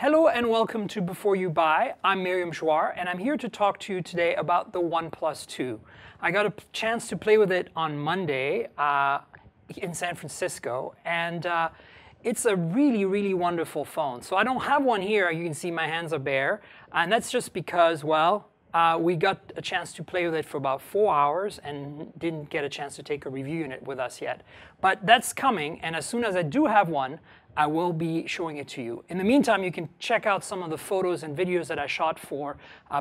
Hello and welcome to Before You Buy. I'm Myriam Joire and I'm here to talk to you today about the OnePlus 2. I got a chance to play with it on Monday in San Francisco, and it's a really wonderful phone. So I don't have one here. You can see my hands are bare, and that's just because, well, we got a chance to play with it for about 4 hours and didn't get a chance to take a review unit with us yet. But that's coming, and as soon as I do have one, I will be showing it to you. In the meantime, you can check out some of the photos and videos that I shot for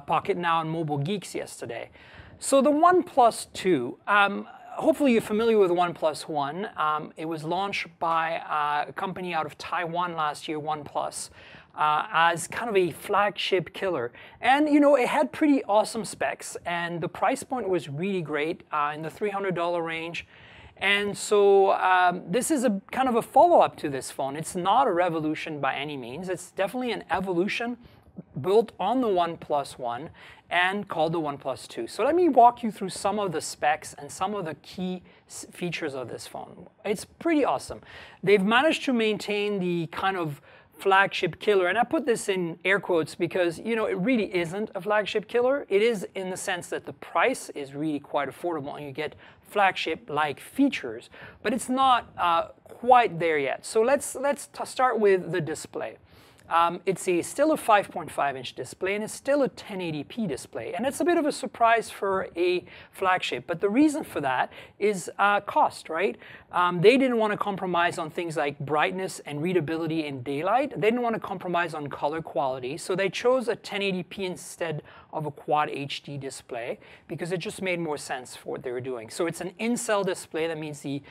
Pocket Now and Mobile Geeks yesterday. So the OnePlus 2, hopefully you're familiar with the OnePlus 1. It was launched by a company out of Taiwan last year, OnePlus, as kind of a flagship killer. And you know, it had pretty awesome specs, and the price point was really great, in the $300 range. And so this is a kind of a follow-up to this phone. It's not a revolution by any means. It's definitely an evolution built on the OnePlus 1 and called the OnePlus 2. So let me walk you through some of the specs and some of the key features of this phone. It's pretty awesome. They've managed to maintain the kind of flagship killer, and I put this in air quotes because, you know, it really isn't a flagship killer. It is in the sense that the price is really quite affordable and you get flagship-like features, but it's not quite there yet. So let's start with the display. It's still a 5.5-inch display, and it's still a 1080p display. And it's a bit of a surprise for a flagship. But the reason for that is cost, right? They didn't want to compromise on things like brightness and readability in daylight. They didn't want to compromise on color quality. So they chose a 1080p instead of a Quad HD display because it just made more sense for what they were doing. So it's an in-cell display. That means the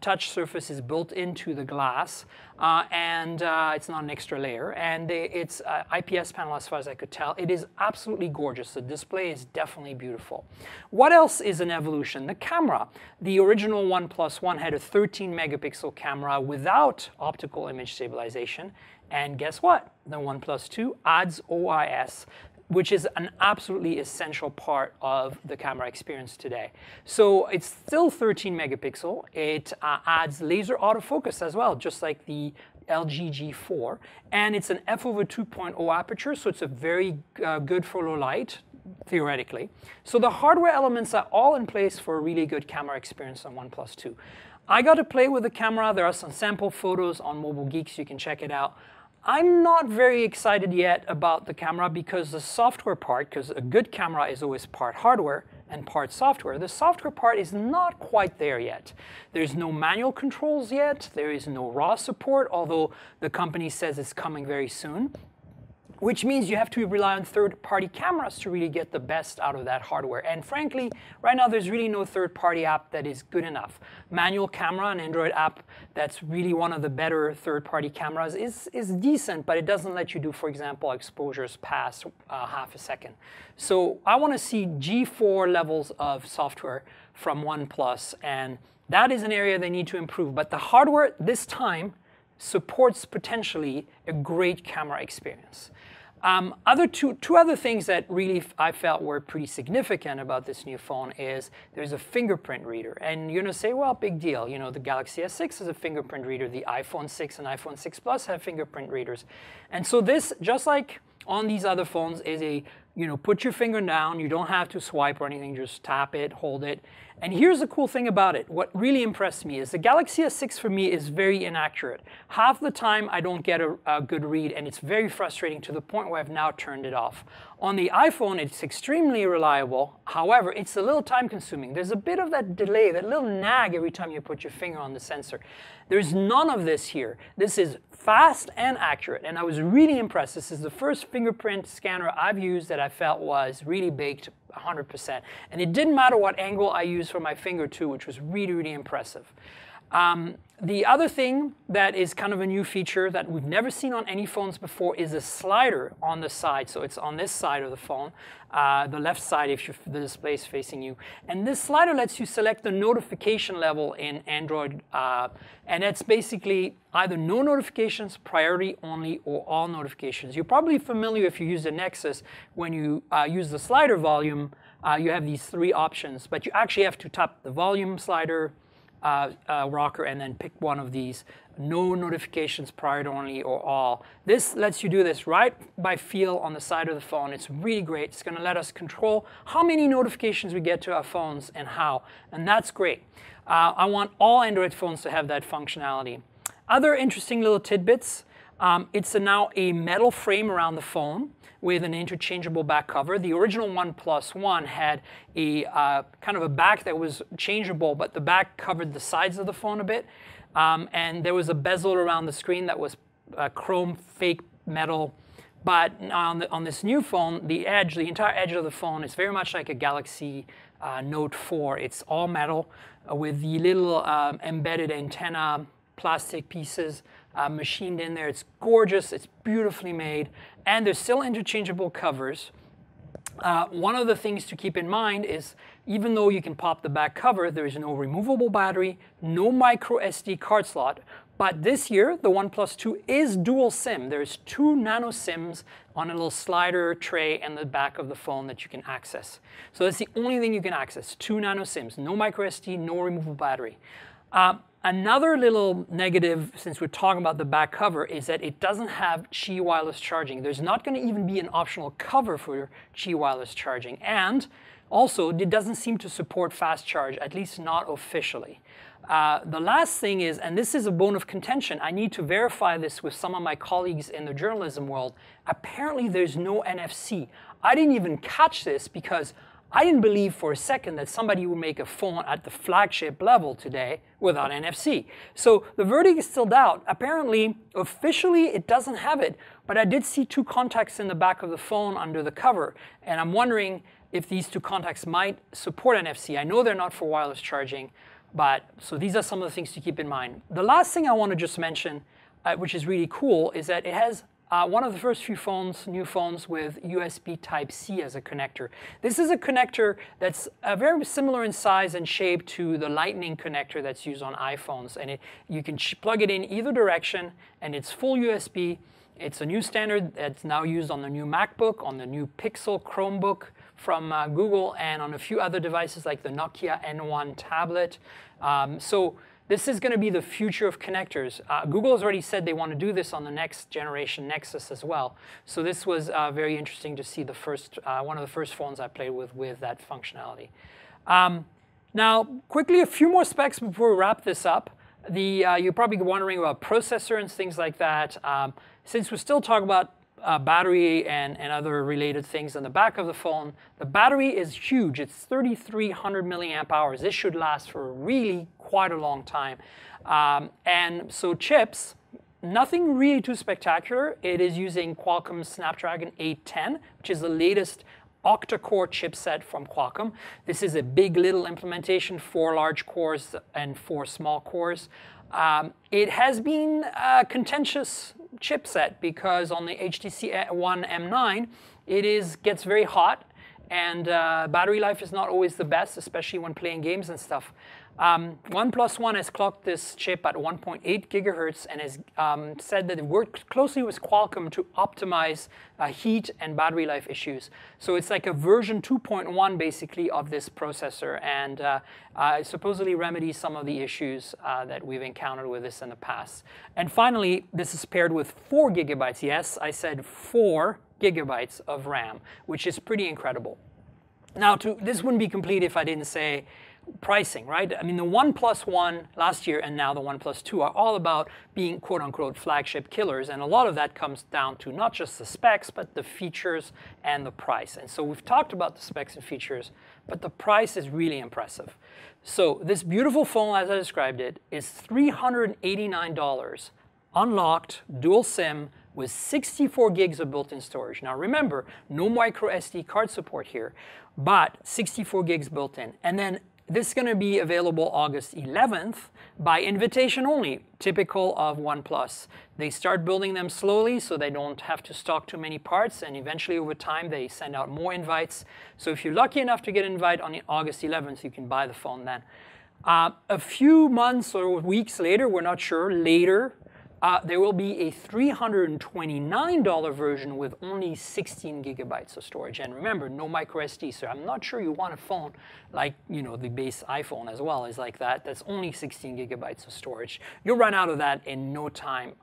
touch surface is built into the glass, and it's not an extra layer. And it's IPS panel as far as I could tell. It is absolutely gorgeous. The display is definitely beautiful. What else is an evolution? The camera. The original OnePlus 1 had a 13 megapixel camera without optical image stabilization. And guess what? The OnePlus 2 adds OIS, which is an absolutely essential part of the camera experience today. So it's still 13 megapixel. It adds laser autofocus as well, just like the LG G4. And it's an f/2.0 aperture, so it's a very good for low light, theoretically. So the hardware elements are all in place for a really good camera experience on OnePlus 2. I got to play with the camera. There are some sample photos on Mobile Geeks. You can check it out. I'm not very excited yet about the camera because the software part, because a good camera is always part hardware and part software, the software part is not quite there yet. There's no manual controls yet. There is no RAW support, although the company says it's coming very soon, which means you have to rely on third-party cameras to really get the best out of that hardware. And frankly, right now there's really no third-party app that is good enough. Manual camera, an Android app that's really one of the better third-party cameras, is decent, but it doesn't let you do, for example, exposures past half a second. So I want to see G4 levels of software from OnePlus, and that is an area they need to improve. But the hardware this time supports potentially a great camera experience. Two other things that really I felt were pretty significant about this new phone is there's a fingerprint reader. And you're going to say, well, big deal. You know, the Galaxy S6 is a fingerprint reader. The iPhone 6 and iPhone 6 Plus have fingerprint readers. And so this, just like on these other phones, is a, you know, put your finger down. You don't have to swipe or anything. Just tap it, hold it. And here's the cool thing about it. What really impressed me is the Galaxy S6 for me is very inaccurate. Half the time I don't get a good read, and it's very frustrating to the point where I've now turned it off. On the iPhone, it's extremely reliable. However, it's a little time consuming. There's a bit of that delay, that little nag every time you put your finger on the sensor. There's none of this here. This is fast and accurate, and I was really impressed. This is the first fingerprint scanner I've used that I felt was really baked 100%. And it didn't matter what angle I used for my finger too, which was really impressive. The other thing that is kind of a new feature that we've never seen on any phones before is a slider on the side. So it's on this side of the phone, the left side if the display is facing you. And this slider lets you select the notification level in Android. And it's basically either no notifications, priority only, or all notifications. You're probably familiar if you use the Nexus. When you use the slider volume, you have these three options. But you actually have to tap the volume slider, rocker and then pick one of these. No notifications, priority only or all. This lets you do this right by feel on the side of the phone. It's really great. It's going to let us control how many notifications we get to our phones and how, and that's great. I want all Android phones to have that functionality. Other interesting little tidbits. It's now a metal frame around the phone with an interchangeable back cover. The original OnePlus One had a kind of a back that was changeable, but the back covered the sides of the phone a bit. And there was a bezel around the screen that was chrome fake metal. But on this new phone, the entire edge of the phone is very much like a Galaxy Note 4. It's all metal with the little embedded antenna plastic pieces machined in there. It's gorgeous. It's beautifully made. And there's still interchangeable covers. One of the things to keep in mind is even though you can pop the back cover, there is no removable battery, no micro SD card slot. But this year, the OnePlus 2 is dual SIM. There's 2 nano SIMs on a little slider tray in the back of the phone that you can access. So that's the only thing you can access, 2 nano SIMs, no micro SD, no removable battery. Another little negative, since we're talking about the back cover, is that it doesn't have Qi wireless charging. There's not going to even be an optional cover for Qi wireless charging. And also, it doesn't seem to support fast charge, at least not officially. The last thing is, and this is a bone of contention, I need to verify this with some of my colleagues in the journalism world, apparently there's no NFC. I didn't even catch this because I didn't believe for a second that somebody would make a phone at the flagship level today without NFC. So the verdict is still out. Apparently, officially, it doesn't have it, but I did see 2 contacts in the back of the phone under the cover, and I'm wondering if these 2 contacts might support NFC. I know they're not for wireless charging, but so these are some of the things to keep in mind. The last thing I want to just mention, which is really cool, is that it has one of the first few new phones with USB Type-C as a connector. This is a connector that's very similar in size and shape to the Lightning connector that's used on iPhones. And you can plug it in either direction, and it's full USB. It's a new standard that's now used on the new MacBook, on the new Pixel Chromebook from Google, and on a few other devices like the Nokia N1 tablet. So this is going to be the future of connectors. Google has already said they want to do this on the next generation Nexus as well. So this was very interesting to see the first, one of the first phones I played with that functionality. Now, quickly, a few more specs before we wrap this up. You're probably wondering about processor and things like that. Since we're still talking about battery and other related things in the back of the phone, the battery is huge. It's 3,300 milliamp hours. This should last for really quite a long time. And so chips, nothing really too spectacular. It is using Qualcomm's Snapdragon 810, which is the latest octa-core chipset from Qualcomm. This is a big little implementation, 4 large cores and 4 small cores. It has been a contentious chipset because on the HTC One M9, it gets very hot, and battery life is not always the best, especially when playing games and stuff. OnePlus One has clocked this chip at 1.8 gigahertz and has said that it worked closely with Qualcomm to optimize heat and battery life issues. So it's like a version 2.1 basically of this processor, and supposedly remedies some of the issues that we've encountered with this in the past. And finally, this is paired with 4 gigabytes. Yes, I said 4 gigabytes of RAM, which is pretty incredible. Now, this wouldn't be complete if I didn't say pricing, right? I mean, the OnePlus One last year and now the OnePlus 2 are all about being quote-unquote flagship killers, and a lot of that comes down to not just the specs, but the features and the price. And so we've talked about the specs and features, but the price is really impressive. So this beautiful phone, as I described it, is $389, unlocked, dual SIM, with 64 gigs of built-in storage. Now remember, no micro SD card support here, but 64 gigs built in. And then this is going to be available August 11th by invitation only, typical of OnePlus. They start building them slowly so they don't have to stock too many parts, and eventually over time they send out more invites. So if you're lucky enough to get an invite on August 11th, you can buy the phone then. A few months or weeks later, we're not sure, later, there will be a $329 version with only 16 gigabytes of storage. And remember, no micro SD, so I'm not sure you want a phone like, you know, the base iPhone as well is like that. That's only 16 gigabytes of storage. You'll run out of that in no time.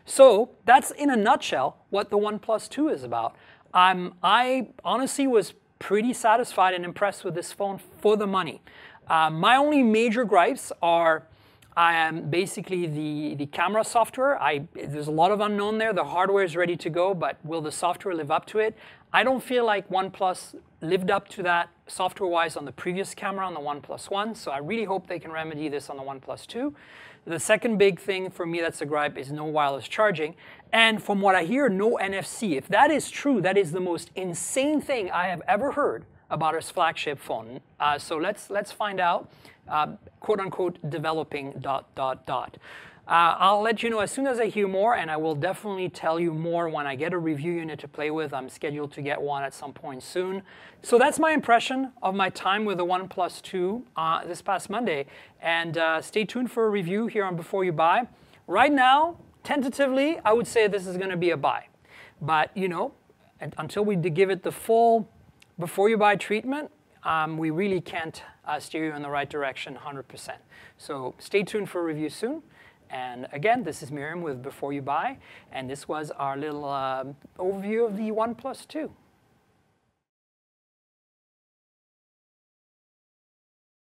So that's in a nutshell what the OnePlus 2 is about. I honestly was pretty satisfied and impressed with this phone for the money. My only major gripes are basically the camera software. There's a lot of unknown there. The hardware is ready to go, but will the software live up to it? I don't feel like OnePlus lived up to that software-wise on the previous camera on the OnePlus 1, so I really hope they can remedy this on the OnePlus 2. The second big thing for me that's a gripe is no wireless charging. And from what I hear, no NFC. If that is true, that is the most insane thing I have ever heard about its flagship phone. So let's find out, quote unquote, developing ... I'll let you know as soon as I hear more, and I will definitely tell you more when I get a review unit to play with. I'm scheduled to get one at some point soon. So that's my impression of my time with the OnePlus 2 this past Monday. And stay tuned for a review here on Before You Buy. Right now, tentatively, I would say this is going to be a buy. But, you know, until we give it the full Before You Buy treatment, we really can't steer you in the right direction 100%. So stay tuned for a review soon. And again, this is Myriam with Before You Buy, and this was our little overview of the OnePlus 2.